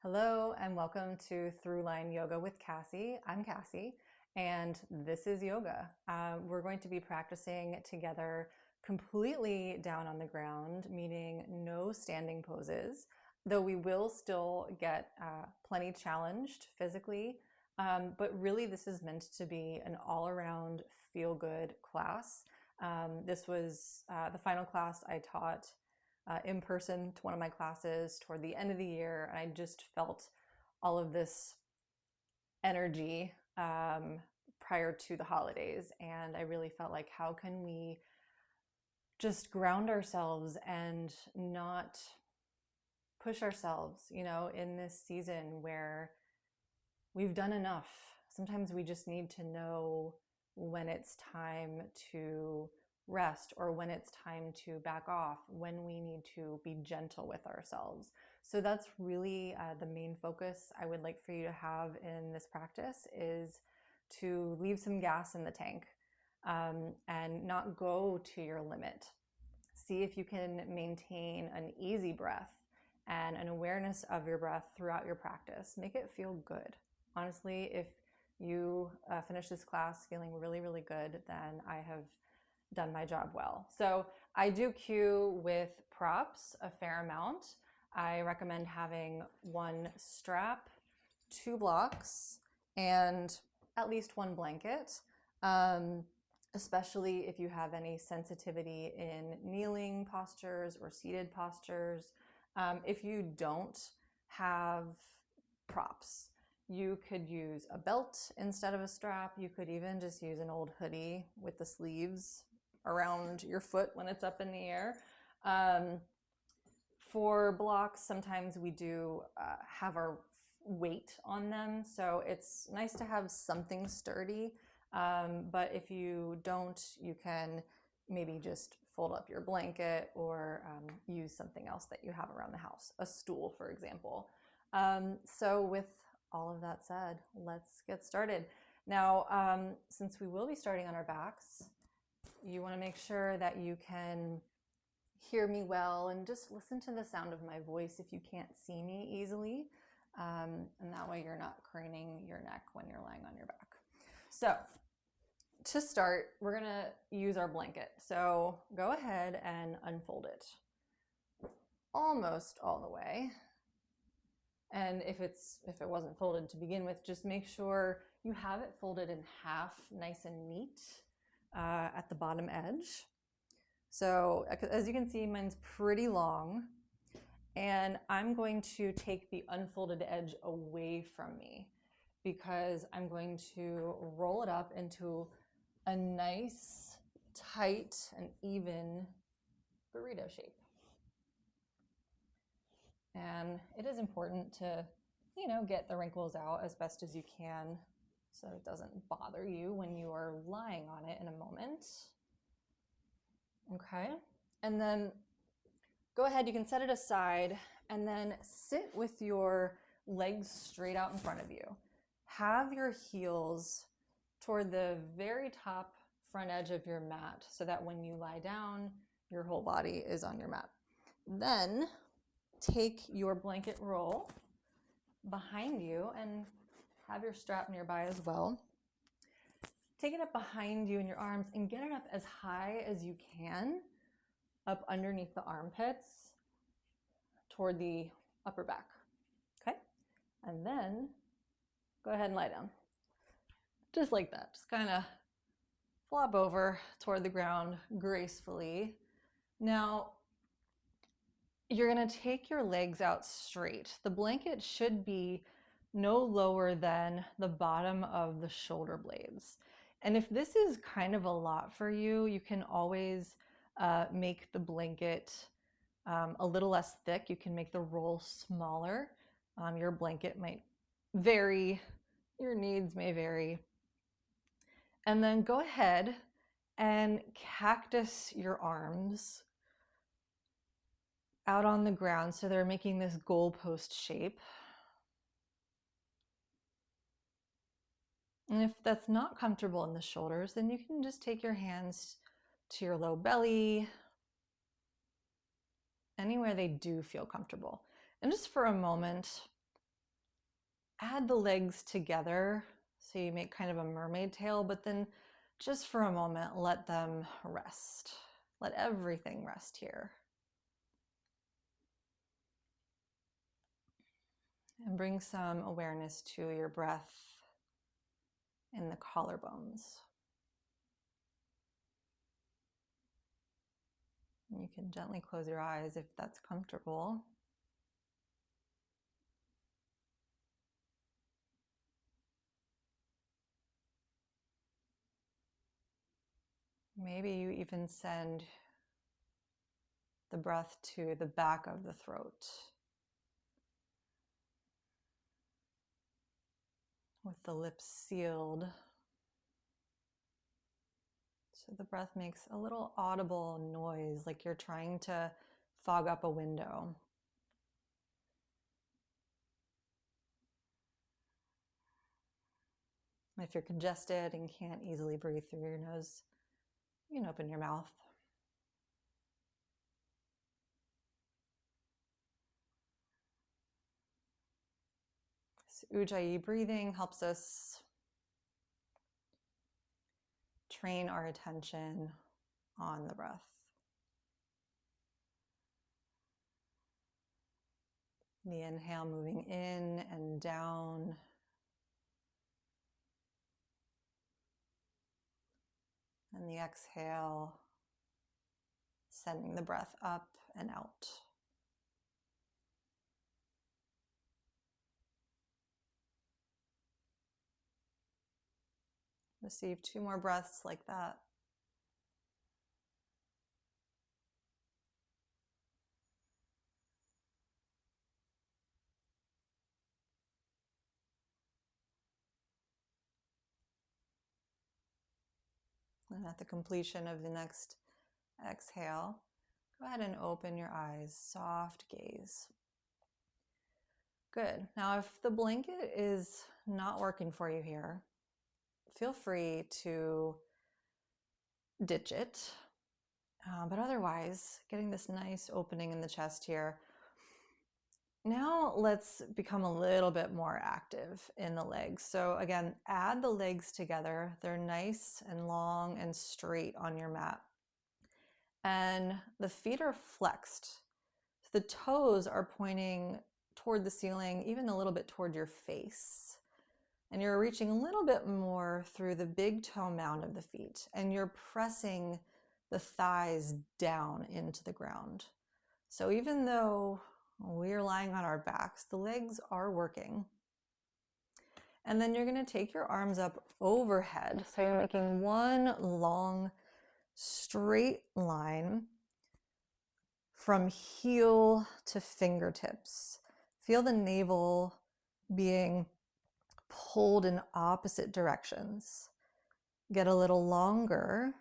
Hello and welcome to Throughline Yoga with Cassie. I'm Cassie and this is yoga. We're going to be practicing together completely down on the ground, meaning no standing poses, though we will still get plenty challenged physically. But really this is meant to be an all-around feel-good class. This was the final class I taught in person to one of my classes toward the end of the year. And I just felt all of this energy prior to the holidays. And I really felt like, how can we just ground ourselves and not push ourselves, in this season where we've done enough. Sometimes we just need to know when it's time to rest or when it's time to back off, when we need to be gentle with ourselves. So that's really the main focus I would like for you to have in this practice, is to leave some gas in the tank and not go to your limit. See if you can maintain an easy breath and an awareness of your breath throughout your practice. Make it feel good. Honestly, if you finish this class feeling really, really good, then I have done my job well. So I do cue with props a fair amount. I recommend having one strap, 2 blocks, and at least 1 blanket, especially if you have any sensitivity in kneeling postures or seated postures. If you don't have props, you could use a belt instead of a strap. You could even just use an old hoodie with the sleeves around your foot when it's up in the air. For blocks, sometimes we do have our weight on them, so it's nice to have something sturdy. But if you don't, you can maybe just fold up your blanket or use something else that you have around the house, a stool, for example. So with all of that said, let's get started. Now, since we will be starting on our backs, you want to make sure that you can hear me well and just listen to the sound of my voice if you can't see me easily. And that way you're not craning your neck when you're lying on your back. So to start, we're going to use our blanket. So go ahead and unfold it almost all the way. And if it wasn't folded to begin with, just make sure you have it folded in half, nice and neat at the bottom edge. So as you can see, mine's pretty long, and I'm going to take the unfolded edge away from me because I'm going to roll it up into a nice, tight, and even burrito shape. And it is important to, get the wrinkles out as best as you can so it doesn't bother you when you are lying on it in a moment. Okay, and then go ahead, you can set it aside and then sit with your legs straight out in front of you. Have your heels toward the very top front edge of your mat so that when you lie down, your whole body is on your mat. Then take your blanket roll behind you and have your strap nearby as well. Take it up behind you in your arms and get it up as high as you can, up underneath the armpits toward the upper back. Okay? And then go ahead and lie down. Just like that. Just kind of flop over toward the ground gracefully. Now, you're going to take your legs out straight. The blanket should be no lower than the bottom of the shoulder blades. And if this is kind of a lot for you, you can always make the blanket a little less thick. You can make the roll smaller. Your blanket might vary. Your needs may vary. And then go ahead and cactus your arms out on the ground so they're making this goalpost shape. And if that's not comfortable in the shoulders, then you can just take your hands to your low belly, anywhere they do feel comfortable. And just for a moment, add the legs together so you make kind of a mermaid tail, but then just for a moment, let them rest. Let everything rest here. And bring some awareness to your breath in the collarbones. You can gently close your eyes if that's comfortable. Maybe you even send the breath to the back of the throat, with the lips sealed. So the breath makes a little audible noise, like you're trying to fog up a window. If you're congested and can't easily breathe through your nose, you can open your mouth. So Ujjayi breathing helps us train our attention on the breath. The inhale moving in and down. And the exhale, sending the breath up and out. Receive 2 more breaths like that. And at the completion of the next exhale, go ahead and open your eyes, soft gaze. Good. Now, if the blanket is not working for you here, feel free to ditch it. But otherwise, getting this nice opening in the chest here. Now let's become a little bit more active in the legs. So again, add the legs together. They're nice and long and straight on your mat. And the feet are flexed. The toes are pointing toward the ceiling, even a little bit toward your face. And you're reaching a little bit more through the big toe mound of the feet. And you're pressing the thighs down into the ground. So even though we're lying on our backs, the legs are working. And then you're going to take your arms up overhead. So you're making one long straight line from heel to fingertips. Feel the navel being pulled in opposite directions. Get a little longer.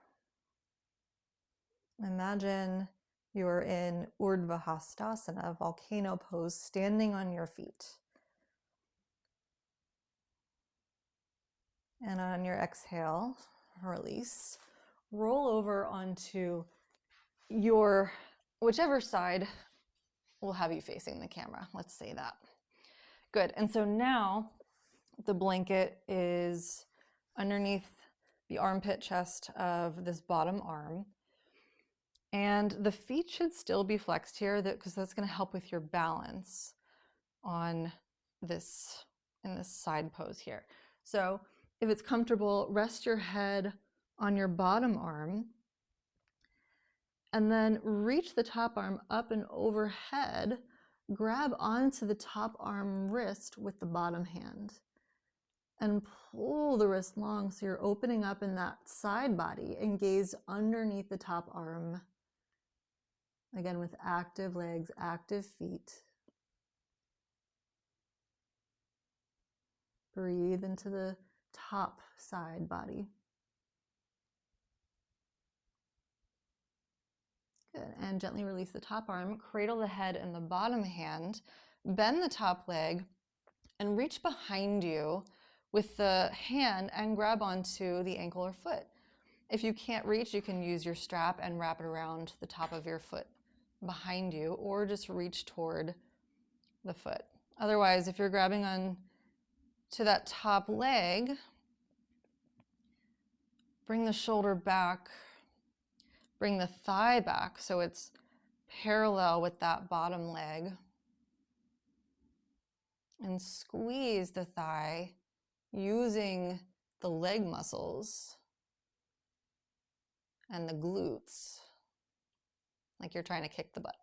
Imagine you are in Urdhva Hastasana, volcano pose, standing on your feet. And on your exhale, release. Roll over onto your, whichever side will have you facing the camera. Let's say that. Good. And so now the blanket is underneath the armpit chest of this bottom arm. And the feet should still be flexed here because that's going to help with your balance on this, in this side pose here. So if it's comfortable, rest your head on your bottom arm and then reach the top arm up and overhead. Grab onto the top arm wrist with the bottom hand and pull the wrist long so you're opening up in that side body and gaze underneath the top arm. Again, with active legs, active feet. Breathe into the top side body. Good. And gently release the top arm. Cradle the head in the bottom hand. Bend the top leg and reach behind you with the hand and grab onto the ankle or foot. If you can't reach, you can use your strap and wrap it around the top of your foot behind you, or just reach toward the foot. Otherwise, if you're grabbing on to that top leg. Bring the shoulder back. Bring the thigh back so it's parallel with that bottom leg. And squeeze the thigh using the leg muscles and the glutes, like you're trying to kick the butt.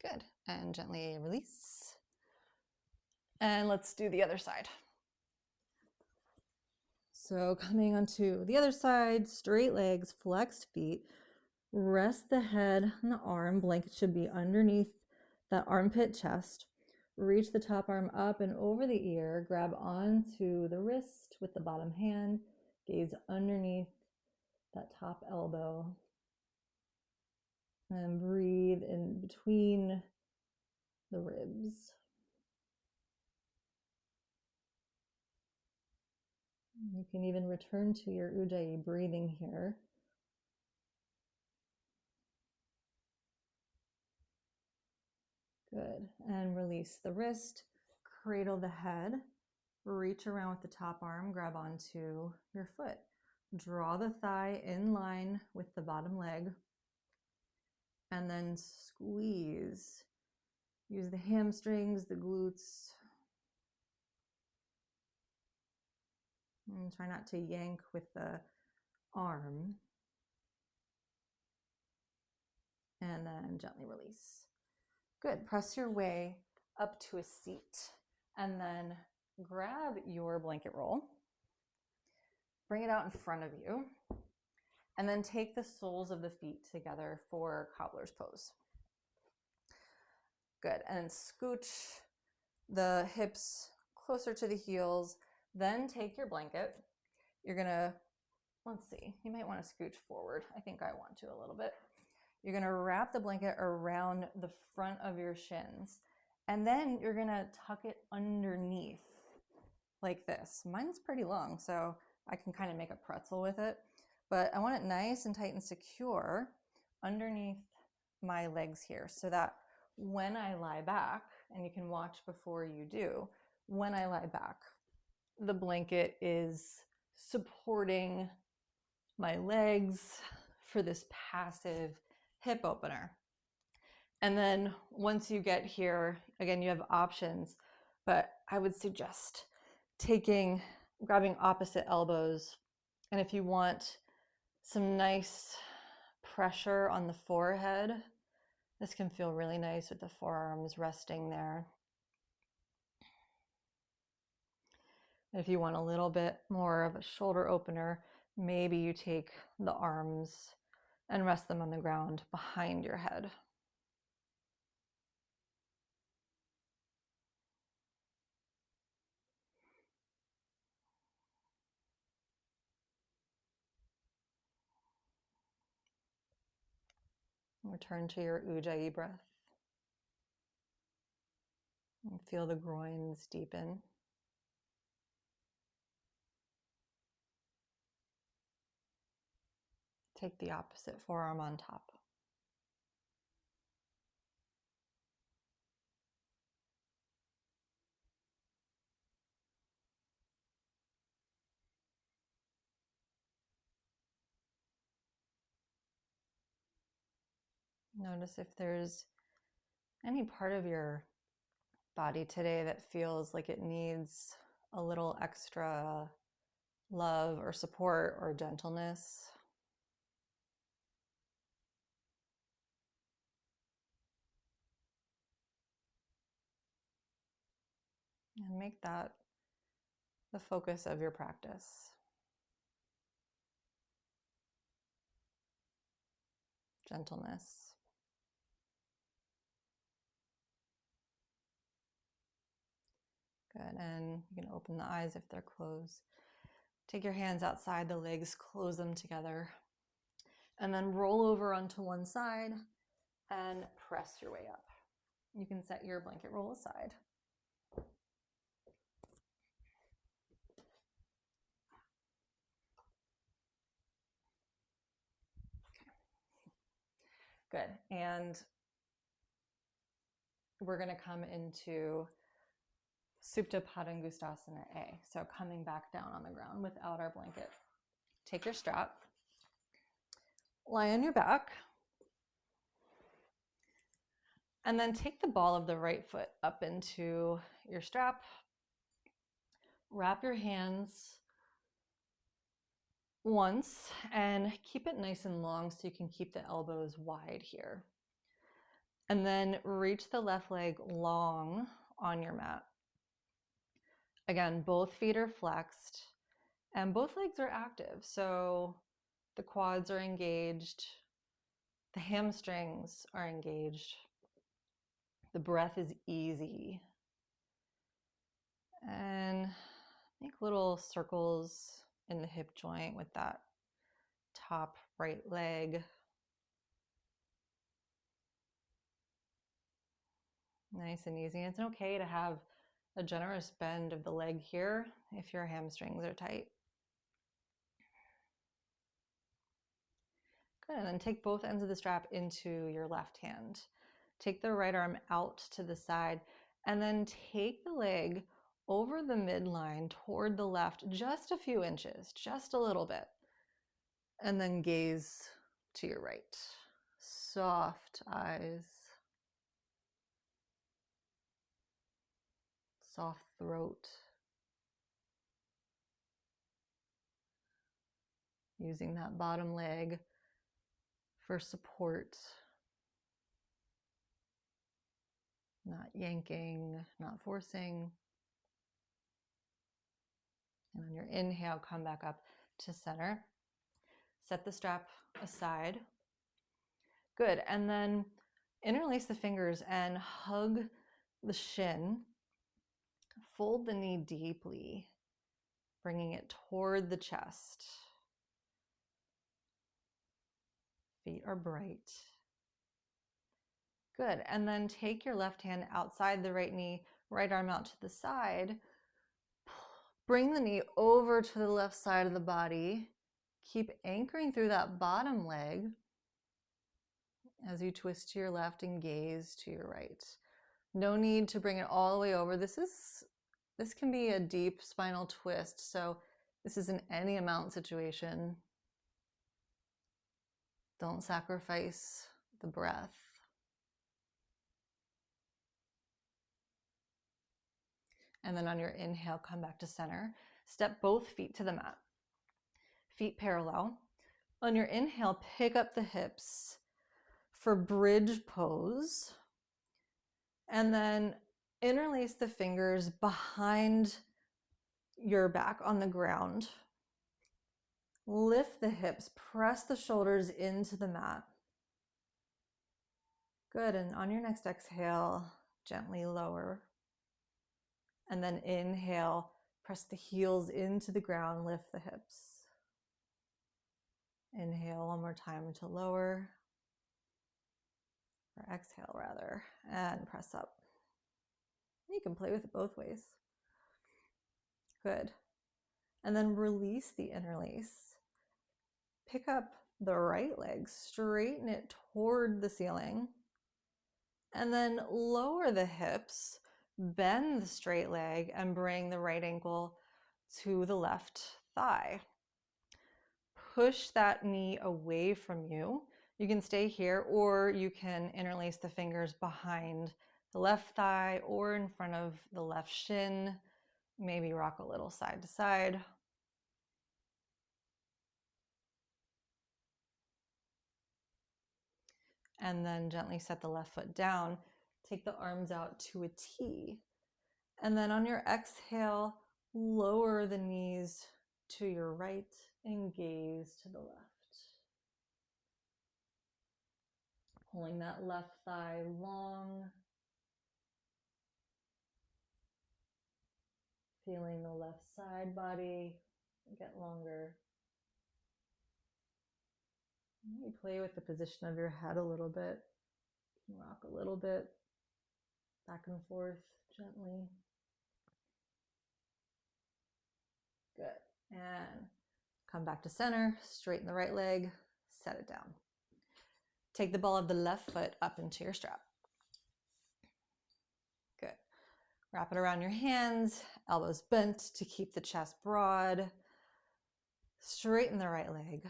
Good. And gently release. And let's do the other side. So coming onto the other side, straight legs, flexed feet. Rest the head on the arm. Blanket should be underneath that armpit chest. Reach the top arm up and over the ear. Grab onto the wrist with the bottom hand. Gaze underneath that top elbow. And breathe in between the ribs. You can even return to your Ujjayi breathing here. Good. And release the wrist, cradle the head, reach around with the top arm, grab onto your foot. Draw the thigh in line with the bottom leg, and then squeeze. Use the hamstrings, the glutes. And try not to yank with the arm. And then gently release. Good. Press your way up to a seat and then grab your blanket roll. Bring it out in front of you. And then take the soles of the feet together for cobbler's pose. Good. And then scooch the hips closer to the heels. Then take your blanket. You're going to, let's see, you might want to scooch forward. I think I want to a little bit. You're going to wrap the blanket around the front of your shins. And then you're going to tuck it underneath like this. Mine's pretty long, so I can kind of make a pretzel with it. But I want it nice and tight and secure underneath my legs here so that when I lie back, and you can watch before you do, when I lie back, the blanket is supporting my legs for this passive hip opener. And then once you get here, again, you have options, but I would suggest grabbing opposite elbows. And if you want some nice pressure on the forehead, this can feel really nice with the forearms resting there. If you want a little bit more of a shoulder opener, maybe you take the arms and rest them on the ground behind your head. Return to your Ujjayi breath. And feel the groins deepen. Take the opposite forearm on top. Notice if there's any part of your body today that feels like it needs a little extra love or support or gentleness. And make that the focus of your practice. Gentleness. Good, and you can open the eyes if they're closed. Take your hands outside the legs, close them together, and then roll over onto one side and press your way up. You can set your blanket roll aside. Okay. Good, and we're going to come into Supta Padangustasana A. So coming back down on the ground without our blanket. Take your strap, lie on your back, and then take the ball of the right foot up into your strap. Wrap your hands once and keep it nice and long so you can keep the elbows wide here. And then reach the left leg long on your mat. Again, both feet are flexed and both legs are active. So the quads are engaged, the hamstrings are engaged, the breath is easy. And make little circles in the hip joint with that top right leg. Nice and easy. It's okay to have a generous bend of the leg here if your hamstrings are tight. Good, and then take both ends of the strap into your left hand. Take the right arm out to the side and then take the leg over the midline toward the left just a few inches, just a little bit. And then gaze to your right. Soft eyes. Soft throat. Using that bottom leg for support. Not yanking, not forcing. And on your inhale, come back up to center. Set the strap aside. Good, and then interlace the fingers and hug the shin. Fold the knee deeply, bringing it toward the chest. Feet are bright. Good, and then take your left hand outside the right knee, right arm out to the side. Bring the knee over to the left side of the body. Keep anchoring through that bottom leg as you twist to your left and gaze to your right. No need to bring it all the way over. This can be a deep spinal twist, so this is an any amount situation. Don't sacrifice the breath. And then on your inhale, come back to center. Step both feet to the mat. Feet parallel. On your inhale, pick up the hips for bridge pose. And then interlace the fingers behind your back on the ground. Lift the hips, press the shoulders into the mat. Good, and on your next exhale, gently lower. And then inhale, press the heels into the ground, lift the hips. Inhale one more time to lower, or exhale rather, and press up. You can play with it both ways. Good. And then release the interlace. Pick up the right leg, straighten it toward the ceiling, and then lower the hips. Bend the straight leg and bring the right ankle to the left thigh. Push that knee away from you. You can stay here, or you can interlace the fingers behind the left thigh or in front of the left shin. Maybe rock a little side to side. And then gently set the left foot down. Take the arms out to a T. And then on your exhale, lower the knees to your right and gaze to the left. Pulling that left thigh long. Feeling the left side body get longer. Maybe play with the position of your head a little bit. Rock a little bit back and forth gently. Good. And come back to center, straighten the right leg, set it down. Take the ball of the left foot up into your strap. Good. Wrap it around your hands, elbows bent to keep the chest broad. Straighten the right leg.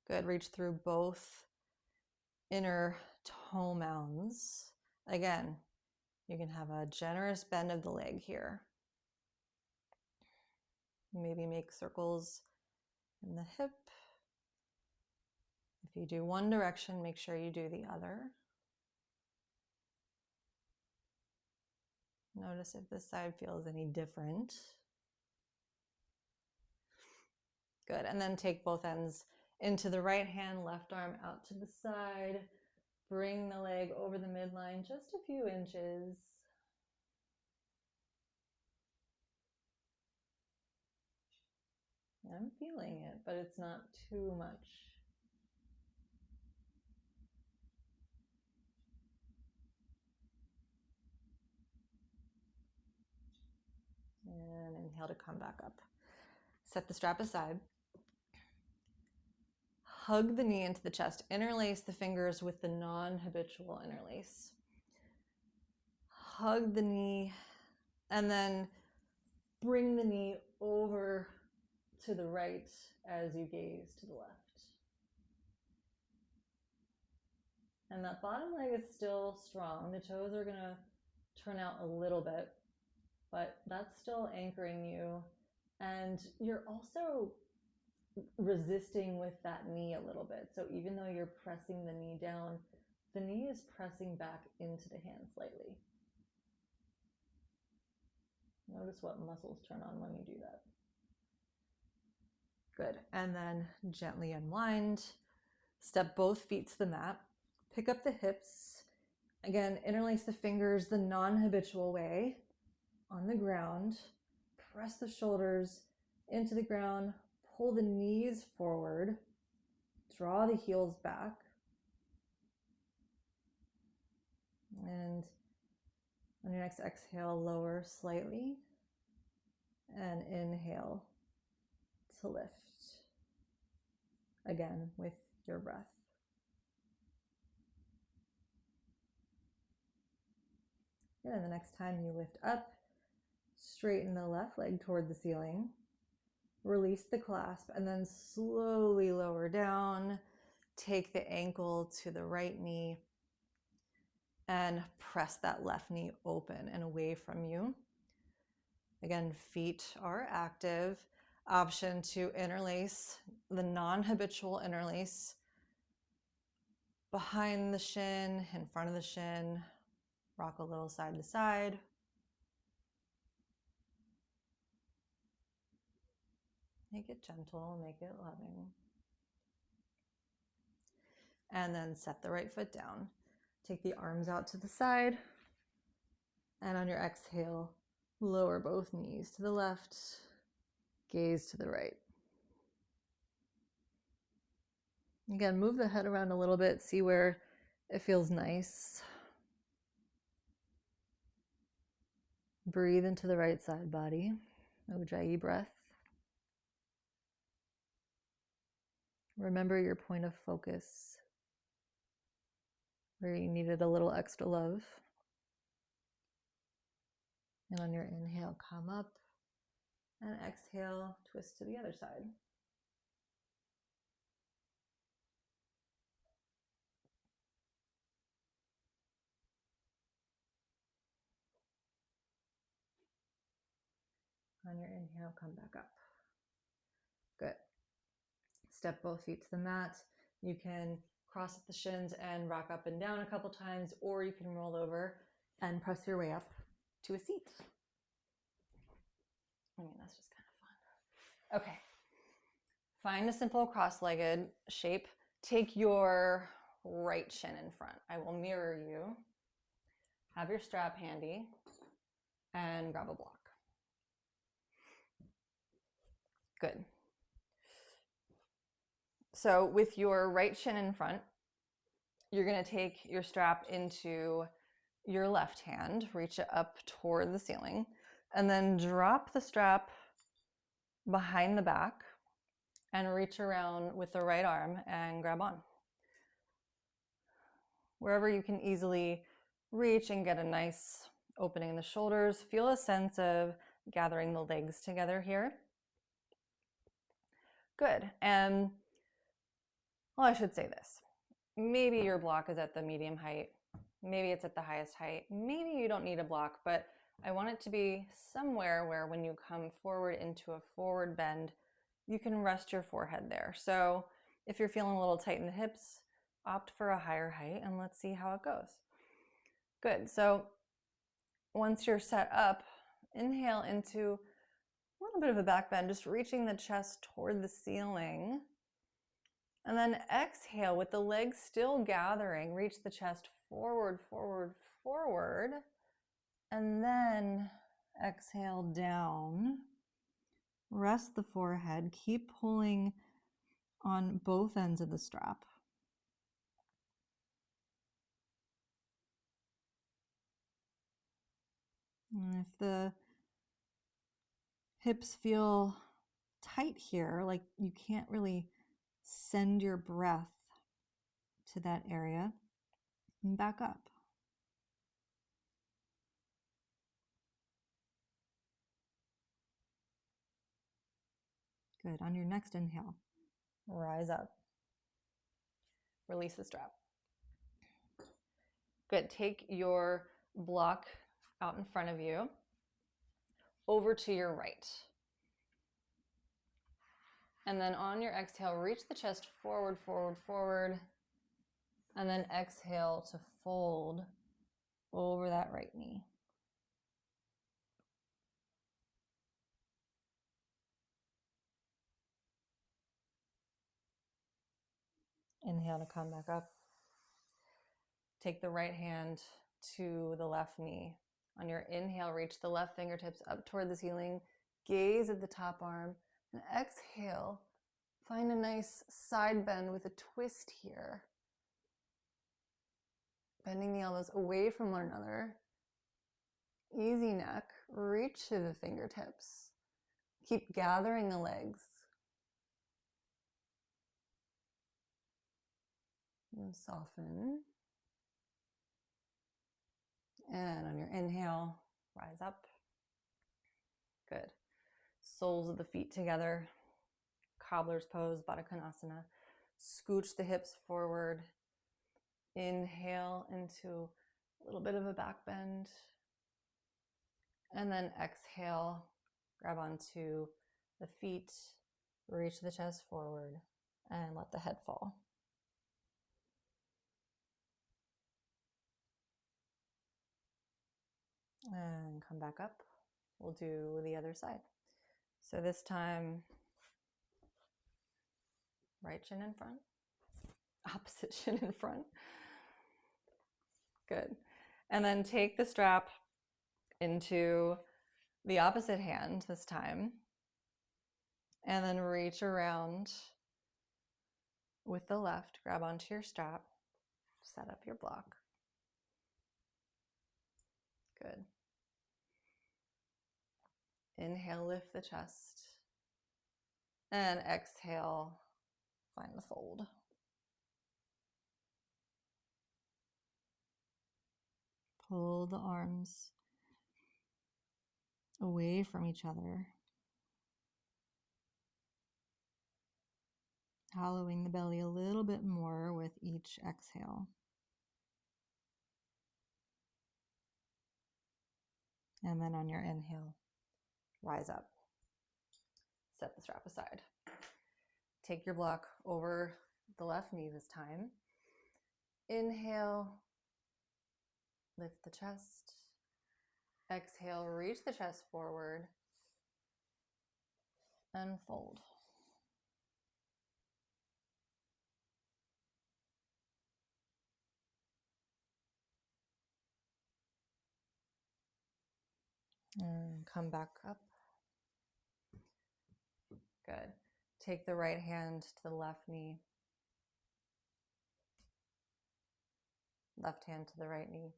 Good, reach through both inner toe mounds. Again, you can have a generous bend of the leg here. Maybe make circles in the hip. If you do one direction, make sure you do the other. Notice if this side feels any different. Good, and then take both ends into the right hand, left arm out to the side. Bring the leg over the midline just a few inches. I'm feeling it, but it's not too much. And inhale to come back up. Set the strap aside. Hug the knee into the chest. Interlace the fingers with the non-habitual interlace. Hug the knee and then bring the knee over to the right as you gaze to the left. And that bottom leg is still strong. The toes are gonna turn out a little bit, but that's still anchoring you. And you're also resisting with that knee a little bit. So even though you're pressing the knee down, the knee is pressing back into the hand slightly. Notice what muscles turn on when you do that. Good. And then gently unwind. Step both feet to the mat. Pick up the hips. Again, interlace the fingers the non-habitual way on the ground. Press the shoulders into the ground. Pull the knees forward. Draw the heels back. And on your next exhale, lower slightly. And inhale to lift. Again, with your breath. And the next time you lift up, straighten the left leg toward the ceiling. Release the clasp and then slowly lower down. Take the ankle to the right knee and press that left knee open and away from you. Again, feet are active. Option to interlace the non-habitual interlace behind the shin, in front of the shin. Rock a little side to side. Make it gentle, make it loving. And then set the right foot down. Take the arms out to the side. And on your exhale, lower both knees to the left, gaze to the right. Again, move the head around a little bit, see where it feels nice. Breathe into the right side body, Ujjayi breath. Remember your point of focus, where you needed a little extra love. And on your inhale, come up, and exhale, twist to the other side. On your inhale, come back up. Good. Step both feet to the mat. You can cross at the shins and rock up and down a couple times, or you can roll over and press your way up to a seat. I mean, that's just kind of fun. Okay. Find a simple cross-legged shape. Take your right shin in front. I will mirror you. Have your strap handy and grab a block. Good. So with your right shin in front, you're going to take your strap into your left hand, reach it up toward the ceiling, and then drop the strap behind the back and reach around with the right arm and grab on. Wherever you can easily reach and get a nice opening in the shoulders. Feel a sense of gathering the legs together here. Good. And, well, I should say this. Maybe your block is at the medium height. Maybe it's at the highest height. Maybe you don't need a block, but I want it to be somewhere where when you come forward into a forward bend, you can rest your forehead there. So if you're feeling a little tight in the hips, opt for a higher height and let's see how it goes. Good. So once you're set up, inhale into a little bit of a back bend, just reaching the chest toward the ceiling. And then exhale with the legs still gathering, reach the chest forward, forward, forward. And then exhale down. Rest the forehead. Keep pulling on both ends of the strap. And if the hips feel tight here, like you can't really send your breath to that area, and back up. Good. On your next inhale, rise up. Release the strap. Good. Take your block out in front of you, over to your right. And then on your exhale, reach the chest forward, forward, forward. And then exhale to fold over that right knee. Inhale to come back up. Take the right hand to the left knee. On your inhale, reach the left fingertips up toward the ceiling. Gaze at the top arm. And exhale, find a nice side bend with a twist here. Bending the elbows away from one another. Easy neck. Reach to the fingertips. Keep gathering the legs. And soften. And on your inhale, rise up. Good. Soles of the feet together. Cobbler's pose, Baddha Konasana. Scooch the hips forward. Inhale into a little bit of a back bend. And then exhale, grab onto the feet, reach the chest forward, and let the head fall. And come back up. We'll do the other side. So this time, right shin in front, opposite shin in front. Good. And then take the strap into the opposite hand this time. And then reach around with the left, grab onto your strap, set up your block. Good. Inhale, lift the chest. And exhale, find the fold. Pull the arms away from each other. Hollowing the belly a little bit more with each exhale. And then on your inhale, rise up. Set the strap aside. Take your block over the left knee this time. Inhale, lift the chest. Exhale, reach the chest forward and fold. And come back up. Good. Take the right hand to the left knee. Left hand to the right knee.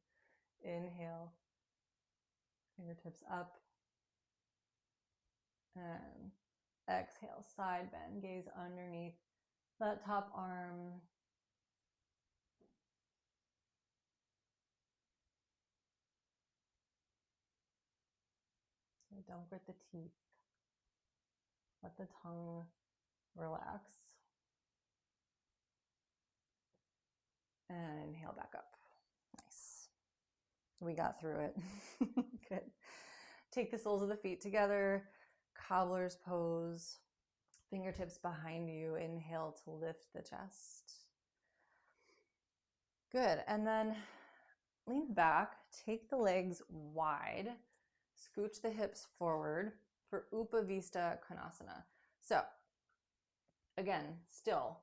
Inhale. Fingertips up. And exhale, side bend. Gaze underneath that top arm. Okay, don't grit the teeth. Let the tongue relax. And inhale back up. Nice. We got through it. Good. Take the soles of the feet together, cobbler's pose, fingertips behind you. Inhale to lift the chest. Good. And then lean back, take the legs wide, scooch the hips forward for Upavista Konasana. So again, still,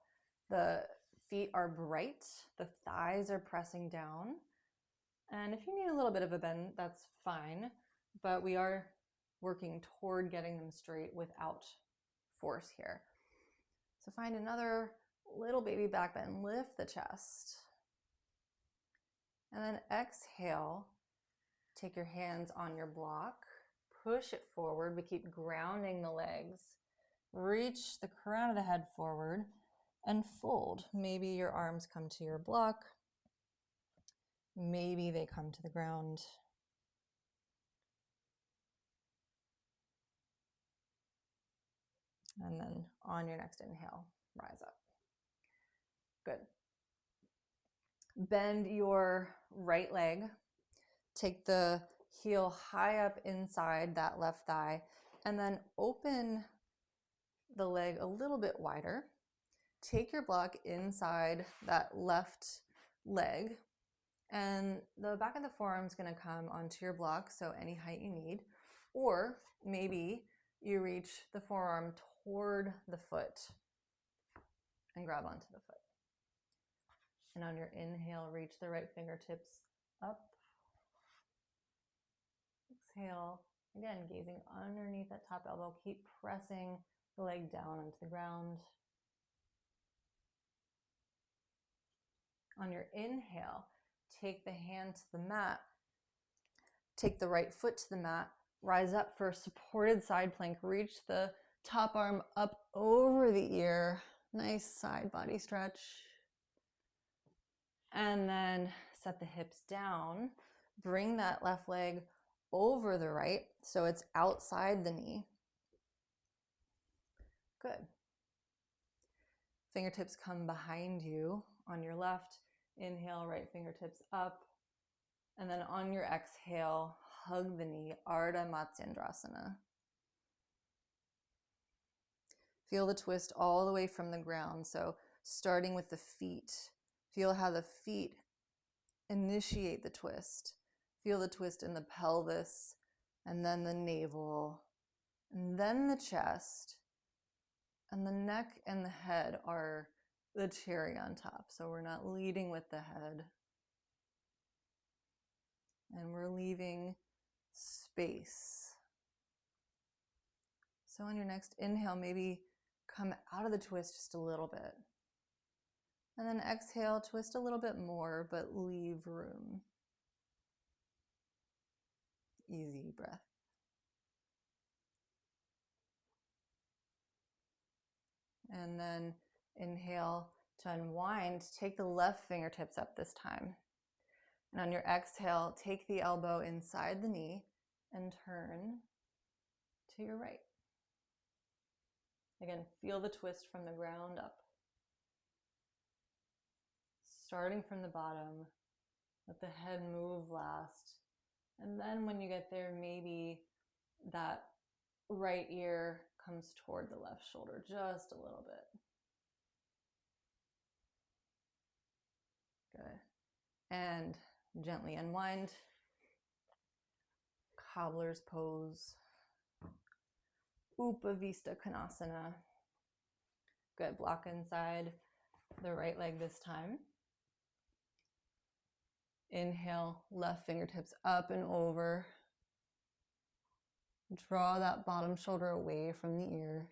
the feet are bright, the thighs are pressing down. And if you need a little bit of a bend, that's fine, but we are working toward getting them straight without force here. So find another little baby back bend, lift the chest. And then exhale, take your hands on your block, push it forward, but keep grounding the legs. Reach the crown of the head forward and fold. Maybe your arms come to your block. Maybe they come to the ground. And then on your next inhale, rise up. Good. Bend your right leg. Take the heel high up inside that left thigh, and then open the leg a little bit wider. Take your block inside that left leg, and the back of the forearm is going to come onto your block, so any height you need. Or maybe you reach the forearm toward the foot and grab onto the foot. And on your inhale, reach the right fingertips up. Exhale, again, gazing underneath that top elbow. Keep pressing the leg down onto the ground. On your inhale, take the hand to the mat. Take the right foot to the mat. Rise up for a supported side plank. Reach the top arm up over the ear. Nice side body stretch. And then set the hips down. Bring that left leg over the right so it's outside the knee. Good. Fingertips come behind you on your left. Inhale, right fingertips up. And then on your exhale, hug the knee, Ardha Matsyendrasana. Feel the twist all the way from the ground. So starting with the feet, feel how the feet initiate the twist. Feel the twist in the pelvis, and then the navel, and then the chest, and the neck and the head are the cherry on top. So we're not leading with the head. And we're leaving space. So on your next inhale, maybe come out of the twist just a little bit. And then exhale, twist a little bit more, but leave room. Easy breath. And then inhale to unwind. Take the left fingertips up this time. And on your exhale, take the elbow inside the knee and turn to your right. Again, feel the twist from the ground up. Starting from the bottom, let the head move last. And then when you get there, maybe that right ear comes toward the left shoulder just a little bit. Good. And gently unwind. Cobbler's pose. Upavista Konasana. Good. Block inside the right leg this time. Inhale, left fingertips up and over. Draw that bottom shoulder away from the ear.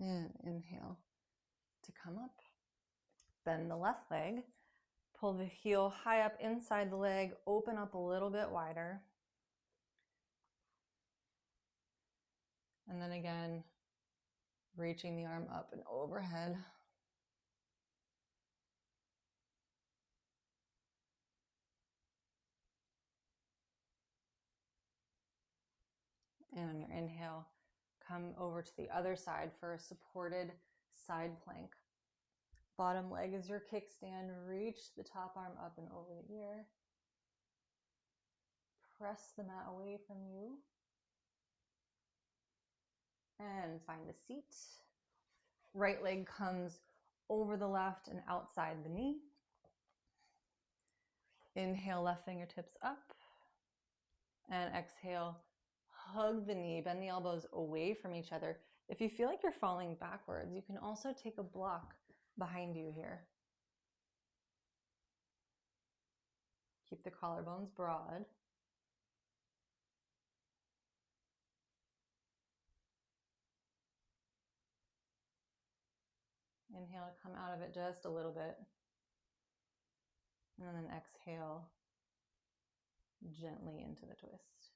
And inhale to come up. Bend the left leg. Pull the heel high up inside the leg. Open up a little bit wider. And then again, reaching the arm up and overhead. And on your inhale, come over to the other side for a supported side plank. Bottom leg is your kickstand. Reach the top arm up and over the ear. Press the mat away from you. And find a seat. Right leg comes over the left and outside the knee. Inhale, left fingertips up. And exhale, hug the knee, bend the elbows away from each other. If you feel like you're falling backwards, you can also take a block behind you here. Keep the collarbones broad. Inhale to come out of it just a little bit. And then exhale gently into the twist.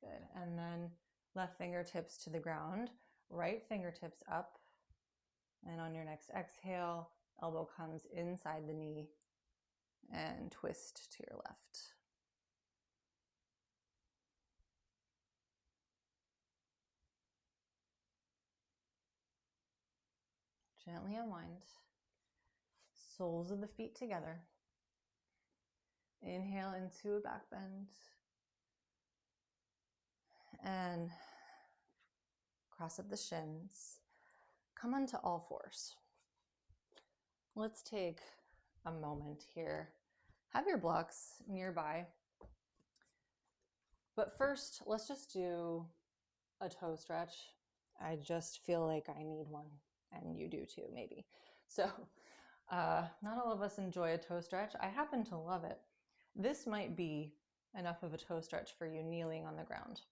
Good. And then left fingertips to the ground, right fingertips up. And on your next exhale, elbow comes inside the knee and twist to your left. Gently unwind. Soles of the feet together. Inhale into a back bend. And cross up the shins. Come onto all fours. Let's take a moment here. Have your blocks nearby. But first, let's just do a toe stretch. I just feel like I need one, and you do too, maybe. So not all of us enjoy a toe stretch. I happen to love it. This might be enough of a toe stretch for you kneeling on the ground.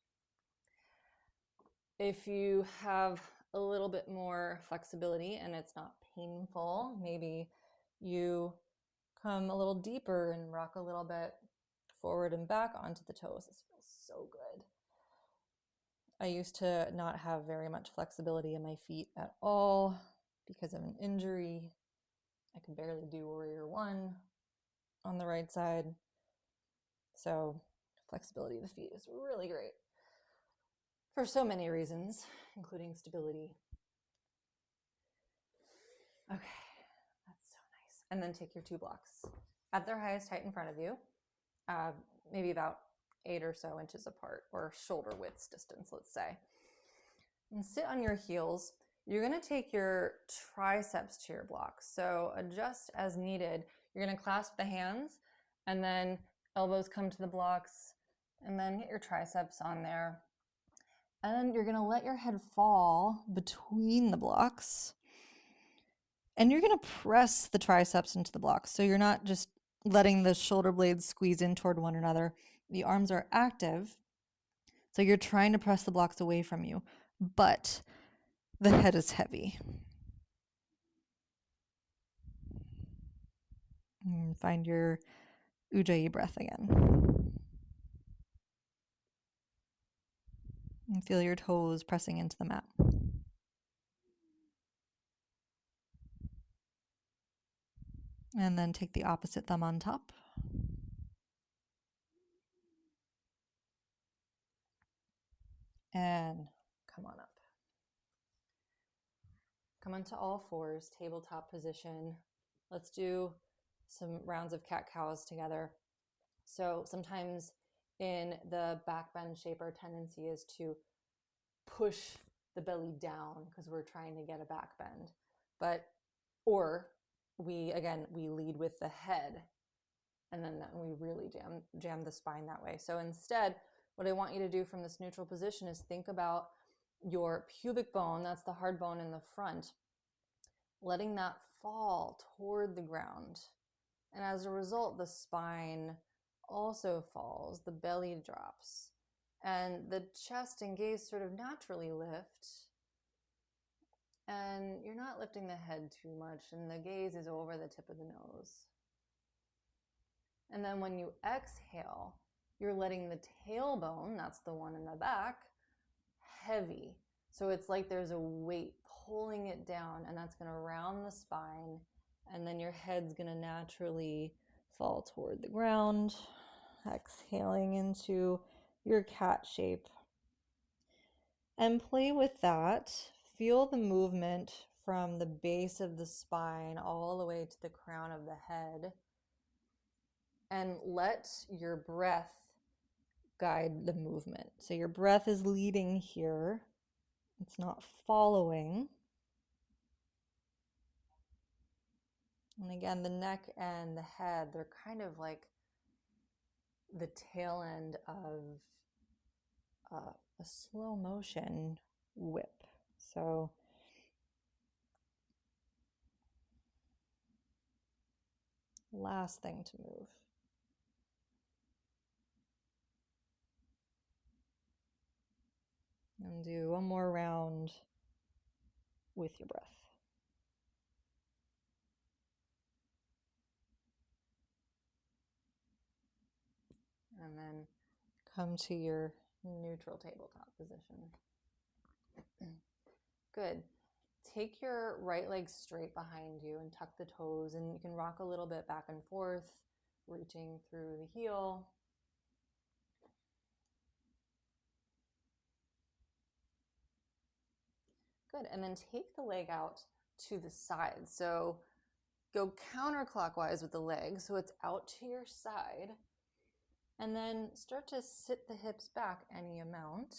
If you have a little bit more flexibility and it's not painful, maybe you come a little deeper and rock a little bit forward and back onto the toes. This feels so good. I used to not have very much flexibility in my feet at all because of an injury. I could barely do warrior one on the right side. So flexibility of the feet is really great for so many reasons, including stability. Okay, that's so nice. And then take your two blocks at their highest height in front of you, maybe about 8 or so inches apart, or shoulder width distance, let's say. And sit on your heels. You're going to take your triceps to your blocks. So adjust as needed. You're going to clasp the hands, and then elbows come to the blocks, and then get your triceps on there. And then you're going to let your head fall between the blocks. And you're going to press the triceps into the blocks. So you're not just letting the shoulder blades squeeze in toward one another. The arms are active. So you're trying to press the blocks away from you, but the head is heavy. And find your Ujjayi breath again. And feel your toes pressing into the mat. And then take the opposite thumb on top. And come on up. Come onto all fours, tabletop position. Let's do some rounds of cat-cows together. So sometimes in the back bend shape, our tendency is to push the belly down because we're trying to get a back bend. Or we lead with the head, and then we really jam the spine that way. So instead, what I want you to do from this neutral position is think about your pubic bone, that's the hard bone in the front, letting that fall toward the ground. And as a result, the spine also falls, the belly drops, and the chest and gaze sort of naturally lift. And you're not lifting the head too much, and the gaze is over the tip of the nose. And then when you exhale, you're letting the tailbone, that's the one in the back, heavy. So it's like there's a weight pulling it down, and that's going to round the spine, and then your head's going to naturally fall toward the ground. exhaling into your cat shape. And play with that. Feel the movement from the base of the spine all the way to the crown of the head. And let your breath guide the movement. So your breath is leading here. It's not following. And again, the neck and the head, they're kind of like the tail end of a slow motion whip. So last thing to move. And do one more round with your breath. And then come to your neutral tabletop position. Good. Take your right leg straight behind you and tuck the toes, and you can rock a little bit back and forth, reaching through the heel. Good. And then take the leg out to the side. So go counterclockwise with the leg so it's out to your side. And then start to sit the hips back any amount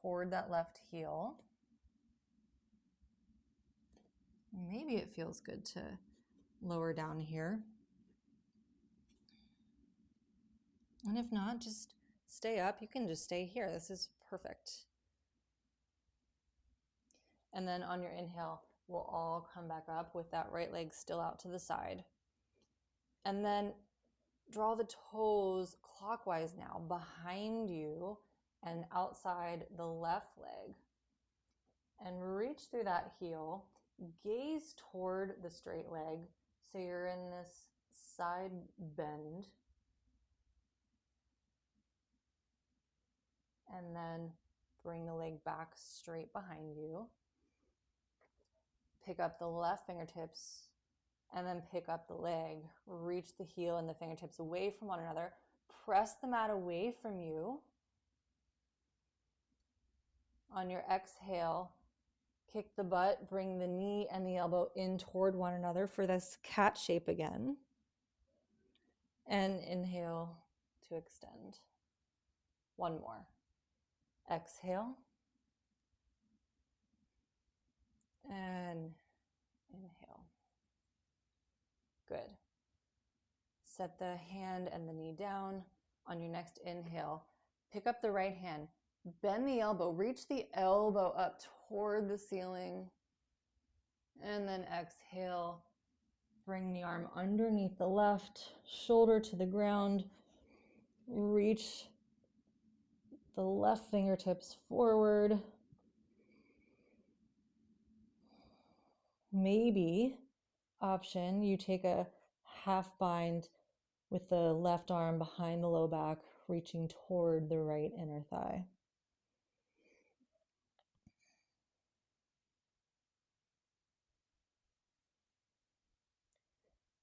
toward that left heel. Maybe it feels good to lower down here. And if not, just stay up. You can just stay here. This is perfect. And then on your inhale, we'll all come back up with that right leg still out to the side. And then draw the toes clockwise now behind you and outside the left leg. And reach through that heel. Gaze toward the straight leg. So you're in this side bend. And then bring the leg back straight behind you. Pick up the left fingertips and then pick up the leg. Reach the heel and the fingertips away from one another. Press the mat away from you. On your exhale, kick the butt, bring the knee and the elbow in toward one another for this cat shape again. And inhale to extend. One more. Exhale. And inhale. Good. Set the hand and the knee down. On your next inhale, pick up the right hand. Bend the elbow. Reach the elbow up toward the ceiling. And then exhale. Bring the arm underneath the left shoulder to the ground. Reach the left fingertips forward. Maybe option, you take a half bind with the left arm behind the low back, reaching toward the right inner thigh.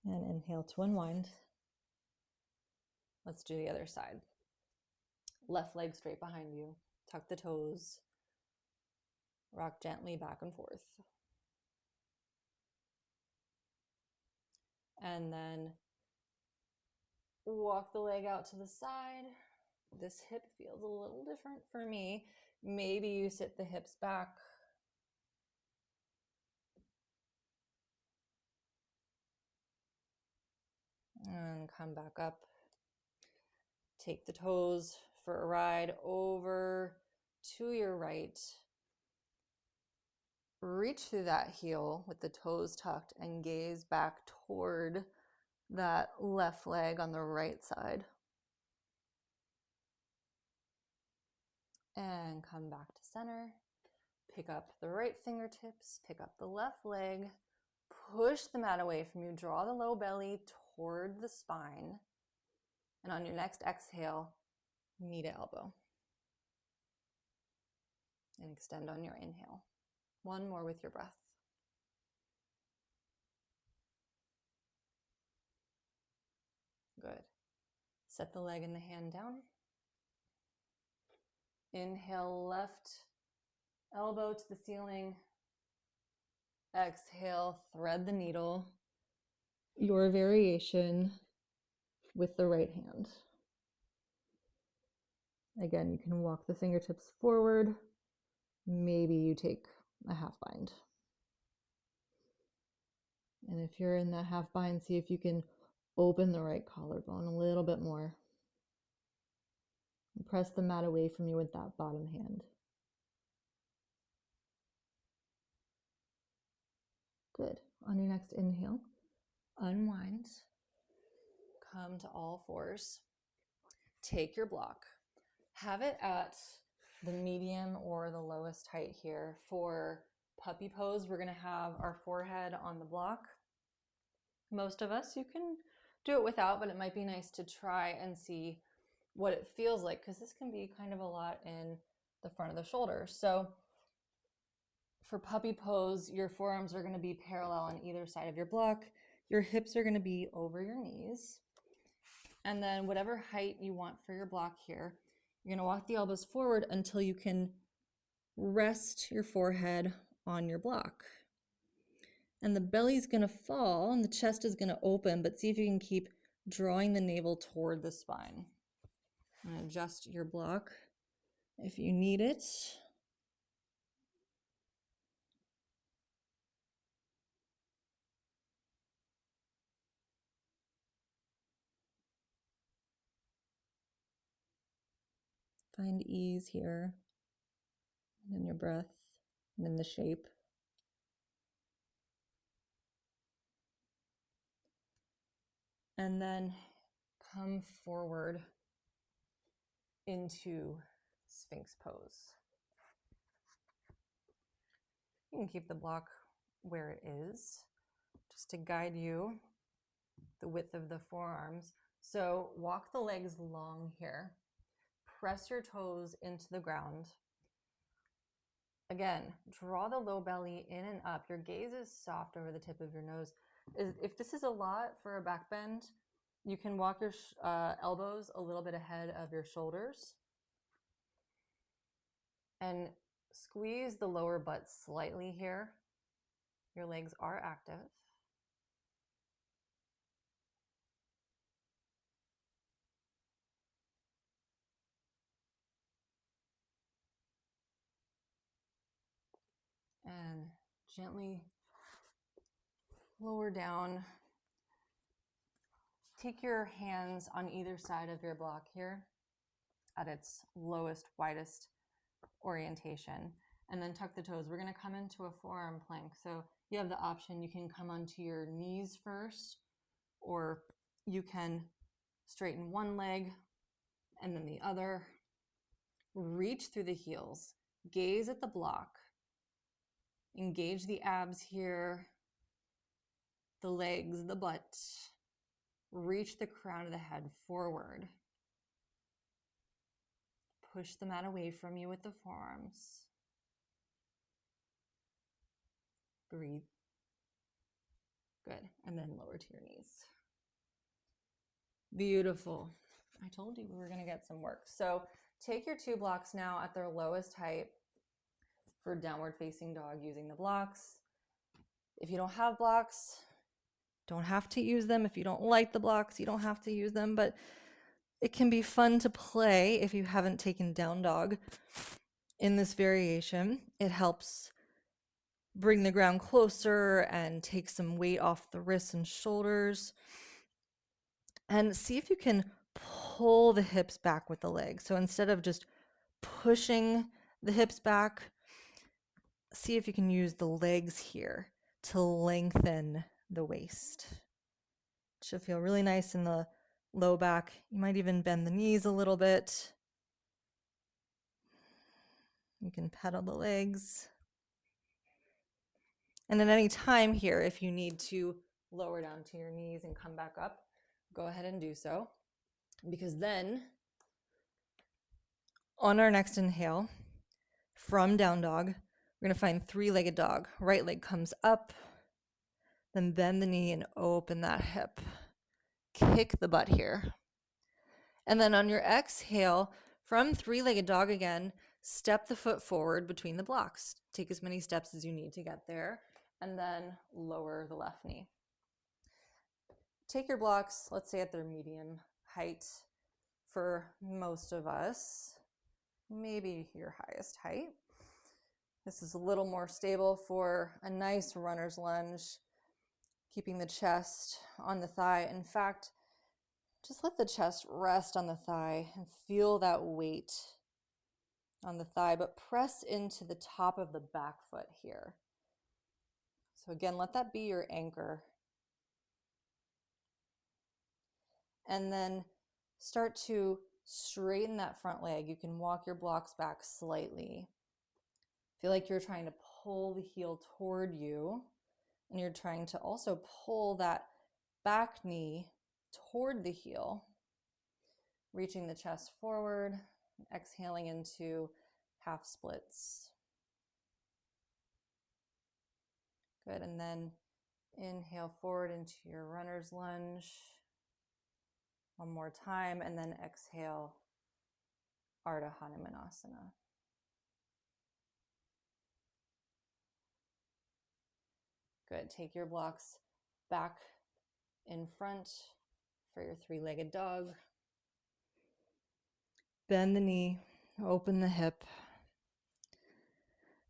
And inhale to unwind. Let's do the other side. Left leg straight behind you. Tuck the toes. Rock gently back and forth. And then walk the leg out to the side. This hip feels a little different for me. Maybe you sit the hips back. And come back up. Take the toes for a ride over to your right. Reach through that heel with the toes tucked and gaze back toward that left leg on the right side. And come back to center. Pick up the right fingertips, pick up the left leg, push the mat away from you, draw the low belly toward the spine. And on your next exhale, knee to elbow. And extend on your inhale. One more with your breath. Good. Set the leg and the hand down. Inhale, left elbow to the ceiling. Exhale, thread the needle. Your variation with the right hand. Again, you can walk the fingertips forward. Maybe you take a half bind. And if you're in that half bind, see if you can open the right collarbone a little bit more. And press the mat away from you with that bottom hand. Good. On your next inhale, unwind. Come to all fours. Take your block. Have it at the medium or the lowest height here. For puppy pose, we're going to have our forehead on the block. Most of us, you can do it without, but it might be nice to try and see what it feels like, because this can be kind of a lot in the front of the shoulder. So for puppy pose, your forearms are going to be parallel on either side of your block. Your hips are going to be over your knees. And then whatever height you want for your block here, you're going to walk the elbows forward until you can rest your forehead on your block. And the belly's going to fall and the chest is going to open, but see if you can keep drawing the navel toward the spine. And adjust your block if you need it. Find ease here, and in your breath, and in the shape. And then come forward into Sphinx pose. You can keep the block where it is, just to guide you the width of the forearms. So walk the legs long here. Press your toes into the ground. Again, draw the low belly in and up. Your gaze is soft over the tip of your nose. If this is a lot for a back bend, you can walk your elbows a little bit ahead of your shoulders and squeeze the lower butt slightly here. Your legs are active. And gently lower down. Take your hands on either side of your block here at its lowest, widest orientation, and then tuck the toes. We're going to come into a forearm plank. So you have the option, you can come onto your knees first, or you can straighten one leg and then the other. Reach through the heels. Gaze at the block. Engage the abs here, the legs, the butt. Reach the crown of the head forward. Push the mat away from you with the forearms. Breathe. Good. And then lower to your knees. Beautiful. I told you we were going to get some work. So take your two blocks now at their lowest height for downward facing dog using the blocks. If you don't have blocks, don't have to use them. If you don't like the blocks, you don't have to use them, but it can be fun to play if you haven't taken down dog in this variation. It helps bring the ground closer and take some weight off the wrists and shoulders. And see if you can pull the hips back with the legs. So instead of just pushing the hips back, see if you can use the legs here to lengthen the waist. It should feel really nice in the low back. You might even bend the knees a little bit. You can pedal the legs. And at any time here, if you need to lower down to your knees and come back up, go ahead and do so. Because then, on our next inhale, from down dog, we're going to find three-legged dog. Right leg comes up, then bend the knee and open that hip. Kick the butt here. And then on your exhale, from three-legged dog again, step the foot forward between the blocks. Take as many steps as you need to get there, and then lower the left knee. Take your blocks, let's say at their medium height for most of us, maybe your highest height. This is a little more stable for a nice runner's lunge, keeping the chest on the thigh. In fact, just let the chest rest on the thigh and feel that weight on the thigh, but press into the top of the back foot here. So again, let that be your anchor. And then start to straighten that front leg. You can walk your blocks back slightly. Feel like you're trying to pull the heel toward you, and you're trying to also pull that back knee toward the heel, reaching the chest forward, exhaling into half splits. Good, and then inhale forward into your runner's lunge. One more time, and then exhale, Ardha Hanumanasana. Good, take your blocks back in front for your three-legged dog. Bend the knee, open the hip.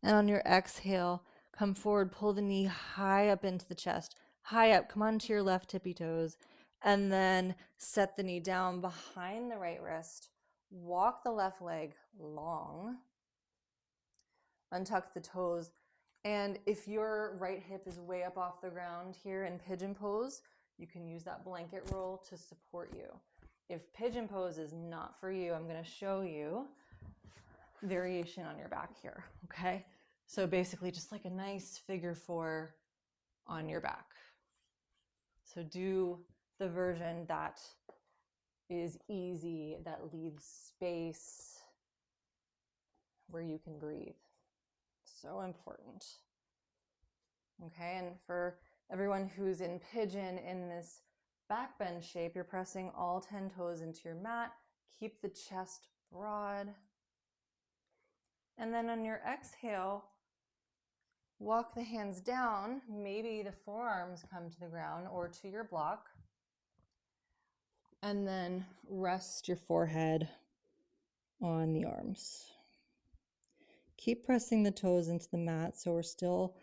And on your exhale, come forward, pull the knee high up into the chest. High up, come onto your left tippy toes. And then set the knee down behind the right wrist. Walk the left leg long. Untuck the toes. And if your right hip is way up off the ground here in pigeon pose, you can use that blanket roll to support you. If pigeon pose is not for you, I'm going to show you variation on your back here, okay? So basically just like a nice figure four on your back. So do the version that is easy, that leaves space where you can breathe. So important. Okay, and for everyone who's in pigeon in this back bend shape, you're pressing all 10 toes into your mat. Keep the chest broad. And then on your exhale, walk the hands down. Maybe the forearms come to the ground or to your block. And then rest your forehead on the arms. Keep pressing the toes into the mat so we're still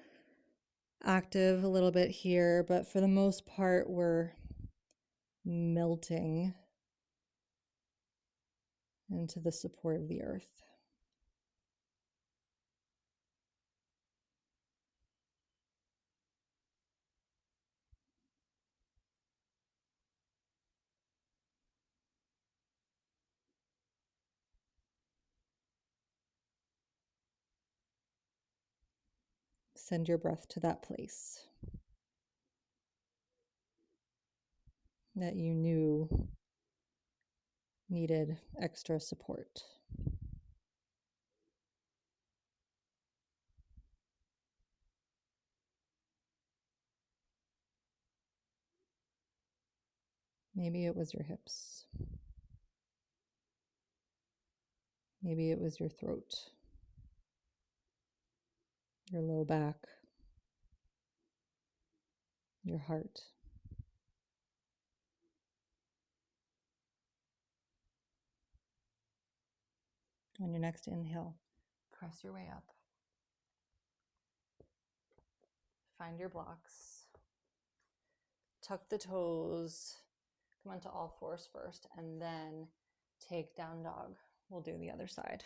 active a little bit here, but for the most part, we're melting into the support of the earth. Send your breath to that place that you knew needed extra support. Maybe it was your hips. Maybe it was your throat, your low back, your heart. On your next inhale, press your way up. Find your blocks. Tuck the toes. Come onto all fours first, and then take down dog. We'll do the other side.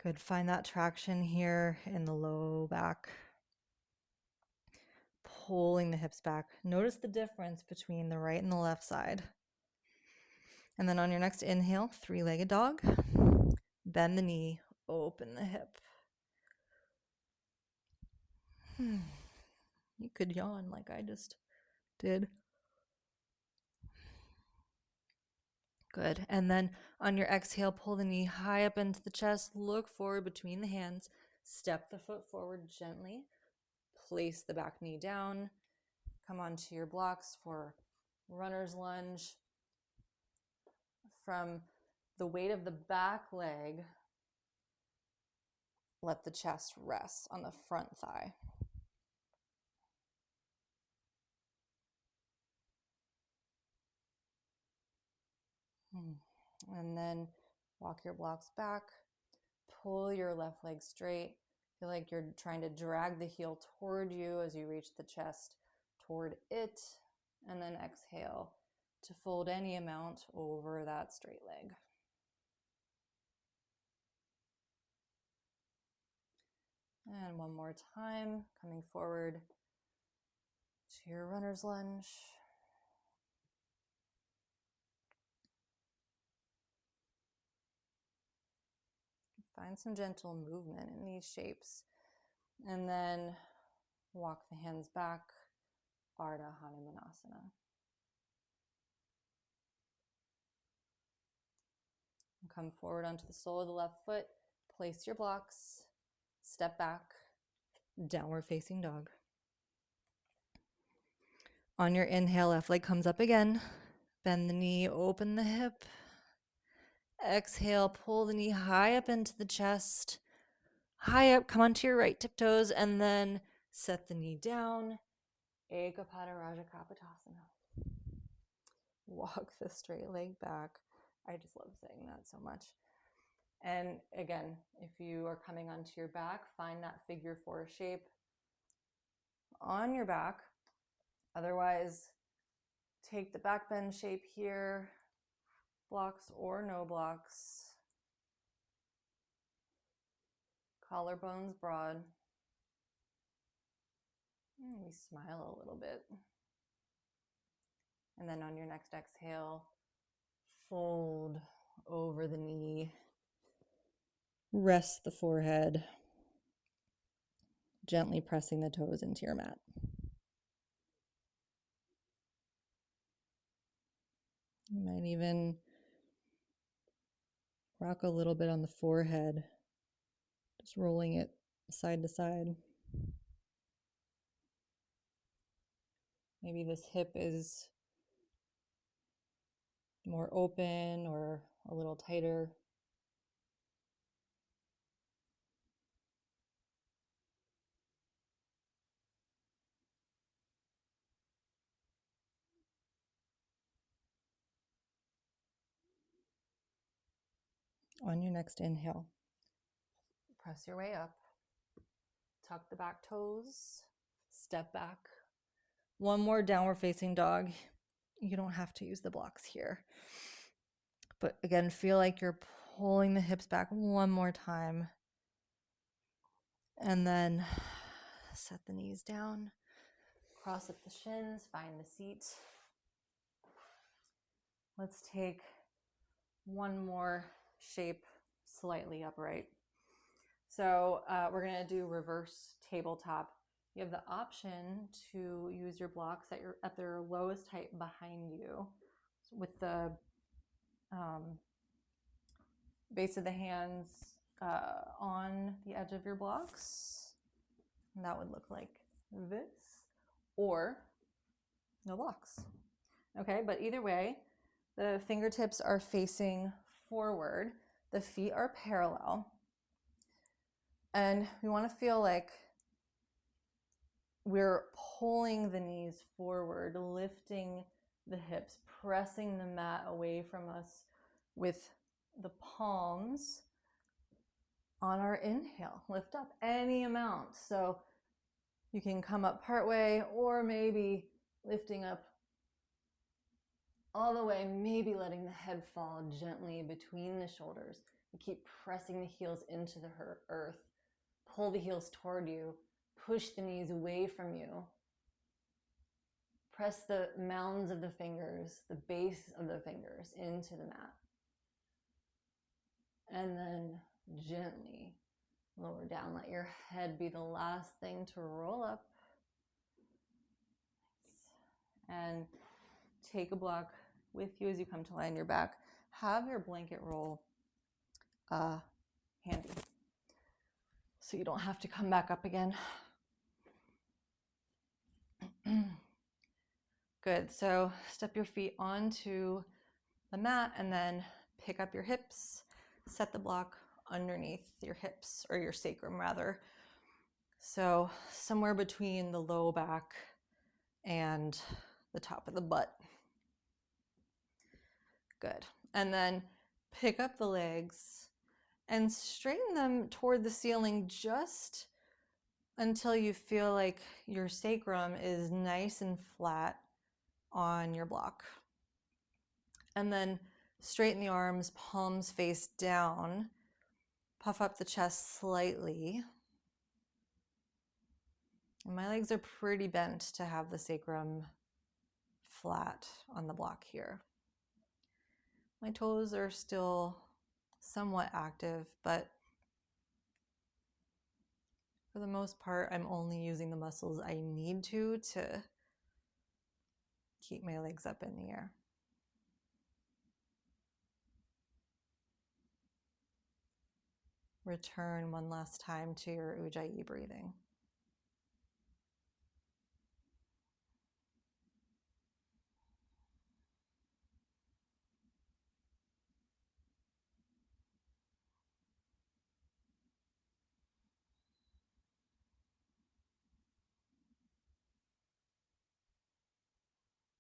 Good. Find that traction here in the low back. Pulling the hips back. Notice the difference between the right and the left side. And then on your next inhale, three-legged dog. Bend the knee, open the hip. You could yawn like I just did. Good. And then on your exhale, pull the knee high up into the chest. Look forward between the hands. Step the foot forward gently. Place the back knee down. Come onto your blocks for runner's lunge. from the weight of the back leg, let the chest rest on the front thigh. And then walk your blocks back, pull your left leg straight. Feel like you're trying to drag the heel toward you as you reach the chest toward it, and then exhale to fold any amount over that straight leg. And one more time, coming forward to your runner's lunge. Find some gentle movement in these shapes. And then walk the hands back, Ardha Hanumanasana. Come forward onto the sole of the left foot, place your blocks, step back, downward facing dog. On your inhale, left leg comes up again. Bend the knee, open the hip. Exhale, pull the knee high up into the chest. High up, come onto your right tiptoes, and then set the knee down. Ekapada Raja Kapotasana. Walk the straight leg back. I just love saying that so much. And again, if you are coming onto your back, find that figure four shape on your back. Otherwise, take the back bend shape here, blocks or no blocks. Collarbones broad. Maybe smile a little bit. And then on your next exhale, fold over the knee. Rest the forehead. Gently pressing the toes into your mat. You might even rock a little bit on the forehead, just rolling it side to side. Maybe this hip is more open or a little tighter. On your next inhale, press your way up. Tuck the back toes, step back. One more downward facing dog. You don't have to use the blocks here. But again, feel like you're pulling the hips back one more time. And then set the knees down. Cross up the shins, find the seat. Let's take one more shape slightly upright. So we're going to do reverse tabletop. You have the option to use your blocks at their lowest height behind you with the base of the hands on the edge of your blocks. And that would look like this, or no blocks. Okay, but either way, the fingertips are facing forward. The feet are parallel. And we want to feel like we're pulling the knees forward, lifting the hips, pressing the mat away from us with the palms. On our inhale, lift up any amount. So you can come up partway, or maybe lifting up all the way, maybe letting the head fall gently between the shoulders. You keep pressing the heels into the earth. Pull the heels toward you. Push the knees away from you. Press the mounds of the fingers, the base of the fingers into the mat. And then gently lower down. Let your head be the last thing to roll up. And take a block with you as you come to lie on your back. Have your blanket roll handy, so you don't have to come back up again. Good, so step your feet onto the mat and then pick up your hips, set the block underneath your hips, or your sacrum rather. So somewhere between the low back and the top of the butt. Good. And then pick up the legs and straighten them toward the ceiling just until you feel like your sacrum is nice and flat on your block. And then straighten the arms, palms face down. Puff up the chest slightly. And my legs are pretty bent to have the sacrum flat on the block here. My toes are still somewhat active, but for the most part, I'm only using the muscles I need to keep my legs up in the air. Return one last time to your Ujjayi breathing.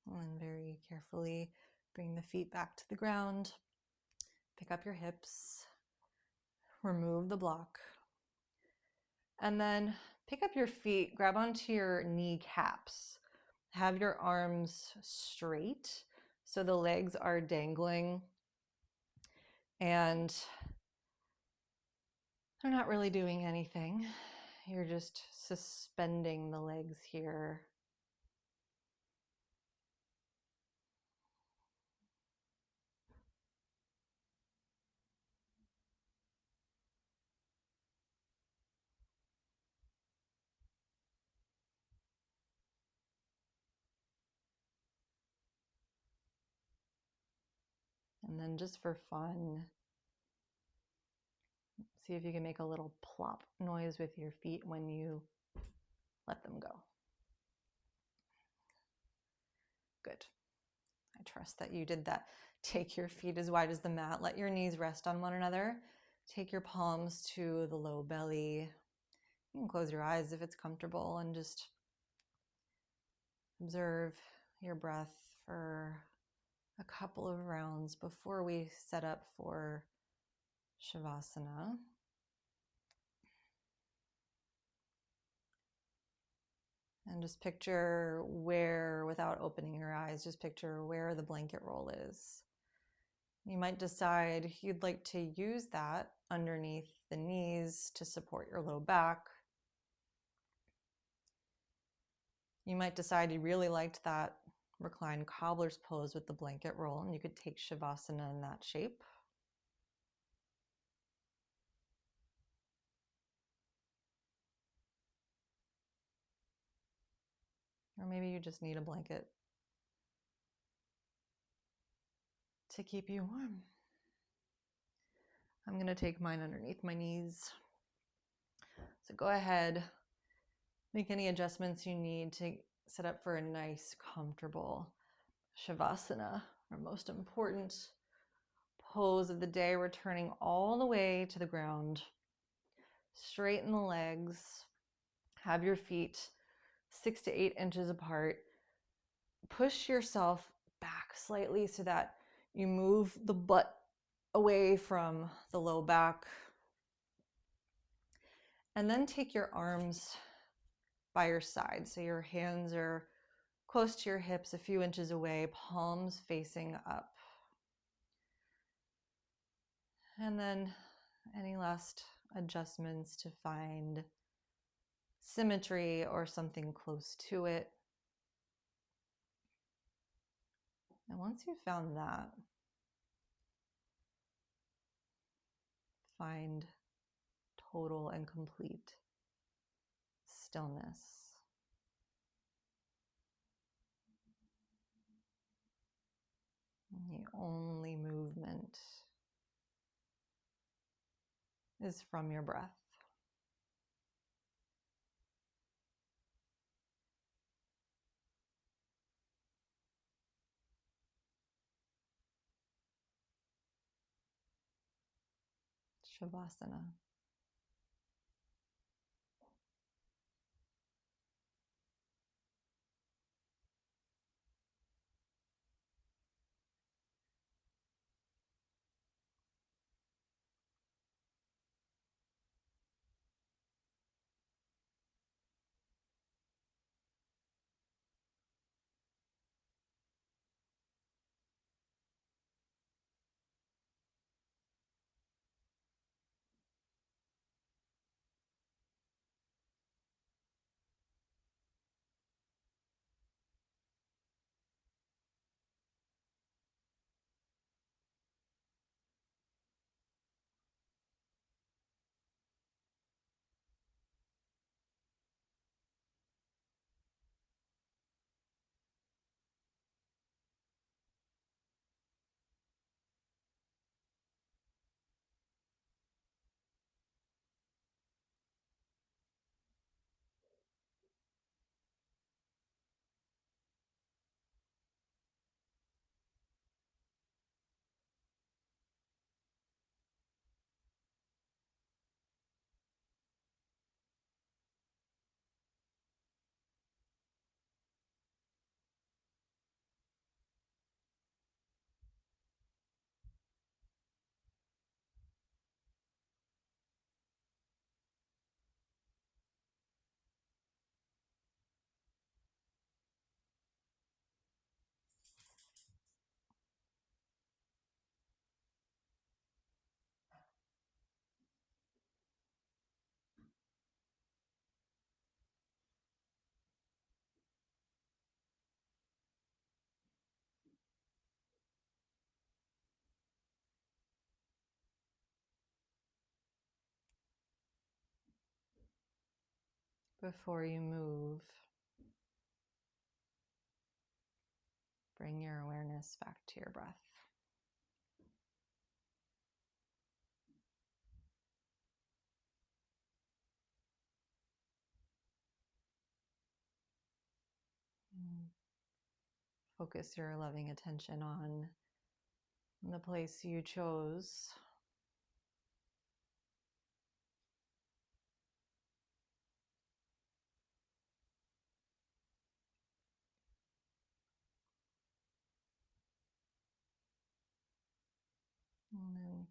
And very carefully bring the feet back to the ground. Pick up your hips. Remove the block. And then pick up your feet, grab onto your kneecaps. Have your arms straight so the legs are dangling and they're not really doing anything. You're just suspending the legs here. And then just for fun, see if you can make a little plop noise with your feet when you let them go. Good. I trust that you did that. Take your feet as wide as the mat. Let your knees rest on one another. Take your palms to the low belly. You can close your eyes if it's comfortable and just observe your breath for a couple of rounds before we set up for Shavasana. And just picture where, without opening your eyes, just picture where the blanket roll is. You might decide you'd like to use that underneath the knees to support your low back. You might decide you really liked that reclined cobbler's pose with the blanket roll, and you could take Shavasana in that shape. Or maybe you just need a blanket to keep you warm. I'm going to take mine underneath my knees. So go ahead, make any adjustments you need to set up for a nice, comfortable Shavasana, our most important pose of the day, returning all the way to the ground. Straighten the legs. Have your feet 6 to 8 inches apart. Push yourself back slightly so that you move the butt away from the low back. And then take your arms by your side. So your hands are close to your hips, a few inches away, palms facing up. And then any last adjustments to find symmetry or something close to it. And once you've found that, find total and complete stillness. The only movement is from your breath. Shavasana. Before you move, bring your awareness back to your breath. Focus your loving attention on the place you chose. And then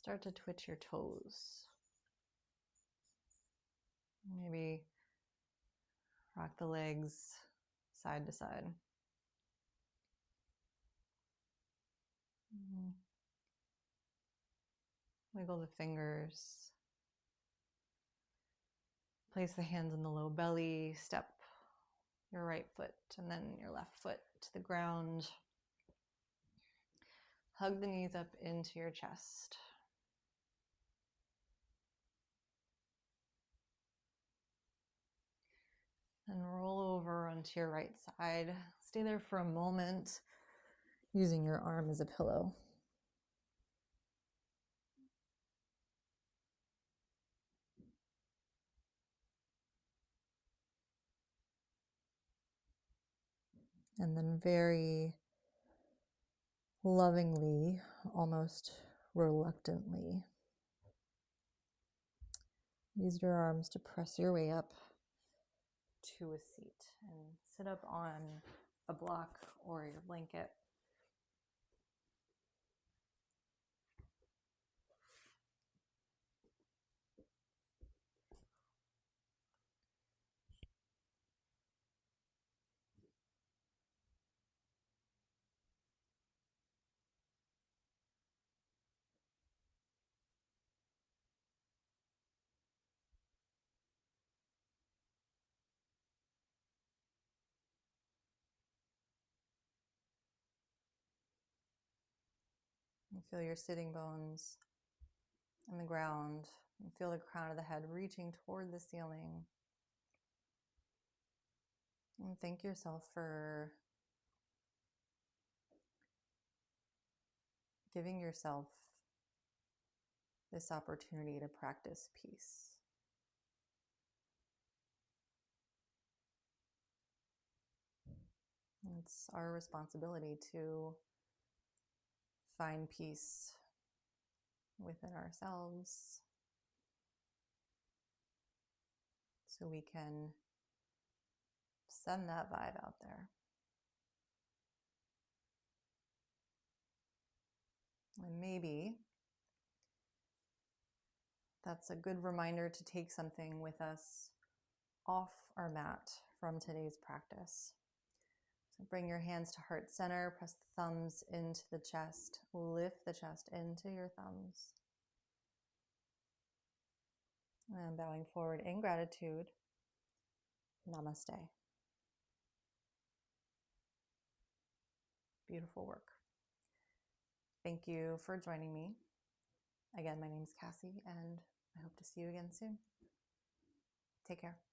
start to twitch your toes. Maybe rock the legs side to side. Wiggle the fingers. Place the hands on the low belly. Step your right foot and then your left foot to the ground. Hug the knees up into your chest. And roll over onto your right side. Stay there for a moment, using your arm as a pillow. And then very lovingly, almost reluctantly, use your arms to press your way up to a seat and sit up on a block or your blanket. And feel your sitting bones on the ground. And feel the crown of the head reaching toward the ceiling. And thank yourself for giving yourself this opportunity to practice peace. It's our responsibility to find peace within ourselves so we can send that vibe out there. And maybe that's a good reminder to take something with us off our mat from today's practice. So bring your hands to heart center, press the thumbs into the chest, lift the chest into your thumbs. And bowing forward in gratitude, namaste. Beautiful work. Thank you for joining me. Again, my name is Cassie, and I hope to see you again soon. Take care.